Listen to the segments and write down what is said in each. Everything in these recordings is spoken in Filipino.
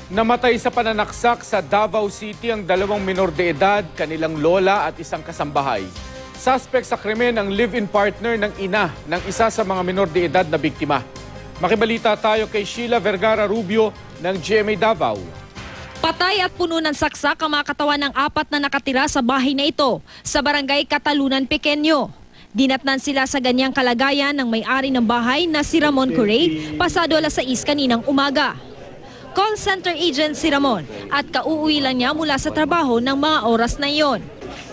Namatay sa pananaksak sa Davao City ang dalawang minor de edad, kanilang lola at isang kasambahay. Suspect sa krimen ang live-in partner ng ina ng isa sa mga minor de edad na biktima. Makibalita tayo kay Sheila Vergara Rubio ng GMA Davao. Patay at puno ng saksak ang mga katawan ng apat na nakatira sa bahay na ito sa barangay Katalunan Pequeño. Dinatnan sila sa ganyang kalagayan ng may-ari ng bahay na si Ramon Corey pasado alas 6 kaninang umaga. Call center agent si Ramon at kauuwi lang niya mula sa trabaho ng mga oras na iyon.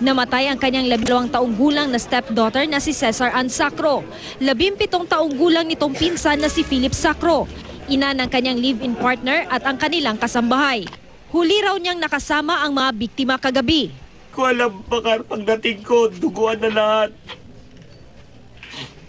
Namatay ang kanyang 12 taong gulang na stepdaughter na si Cesar Ann Sacro, 17 taong gulang nitong pinsan na si Philip Sacro, ina ng kanyang live-in partner at ang kanilang kasambahay. Huli raw niyang nakasama ang mga biktima kagabi. Ko alam, Bakar, pagdating ko, duguan na lahat.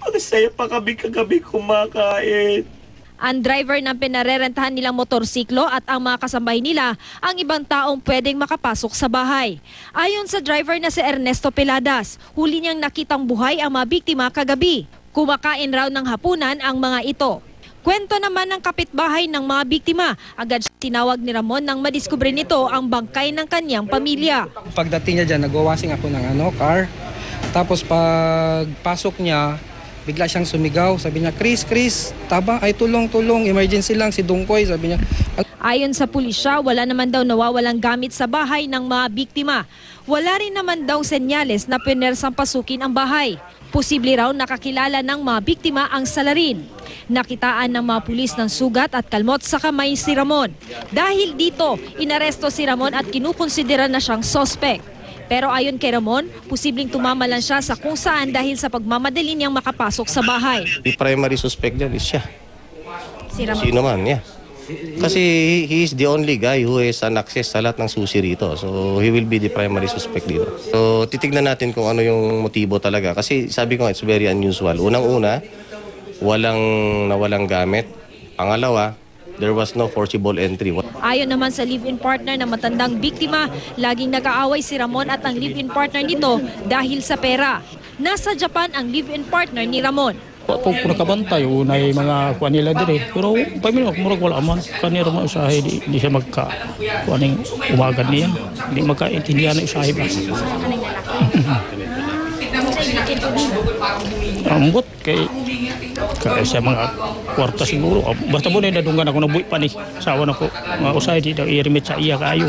Magsaya pa kami kagabi kumakain. Ang driver ng pinarerentahan nilang motorsiklo at ang mga kasambahay nila ang ibang taong pwedeng makapasok sa bahay. Ayon sa driver na si Ernesto Peladas, huli niyang nakitang buhay ang mga biktima kagabi. Kumakain raw ng hapunan ang mga ito. Kwento naman ng kapitbahay ng mga biktima, agad tinawag ni Ramon nang madiskubre nito ang bangkay ng kanyang pamilya. Pagdating niya dyan, nagwawashing ako ng car. Tapos pagpasok niya, bigla siyang sumigaw. Sabi niya, Chris, taba, ay tulong, emergency lang, si Dungkoy, sabi niya. Ayon sa pulisya, wala naman daw nawawalang gamit sa bahay ng mga biktima. Wala rin naman daw senyales na pinersang pasukin ang bahay. Posible raw nakakilala ng mga biktima ang salarin. Nakitaan ng mga pulis ng sugat at kalmot sa kamay si Ramon. Dahil dito, inaresto si Ramon at kinukonsidera na siyang suspect. Pero ayon kay Ramon, posibleng tumama lang siya sa kung saan dahil sa pagmamadali niyang makapasok sa bahay. The primary suspect dyan is siya. Si Ramon. Sino man, yeah. Kasi he is the only guy who has an access sa lahat ng susi rito. So he will be the primary suspect dito. So titignan natin kung ano yung motibo talaga. Kasi sabi ko nga, it's very unusual. Unang-una, nawalang gamit. Pangalawa, there was no forcible entry. Ayon naman sa live-in partner na matandang biktima, laging nag-aaway si Ramon at ang live-in partner nito dahil sa pera. Nasa Japan ang live-in partner ni Ramon. Kung nakabantay, unay mga kuha nila dire. Pero pamilya ko, murag wala man. Kanira mo usahay, di siya kuha ng umagad niya. Hindi magkaintindihan na usahay ba. Ambot kay siya mga kwarta siguro. Basta mo na nadunggan ako na buwi pa ni. Sawa na ko. Mga usahay di daw i-remit sa iya kayo.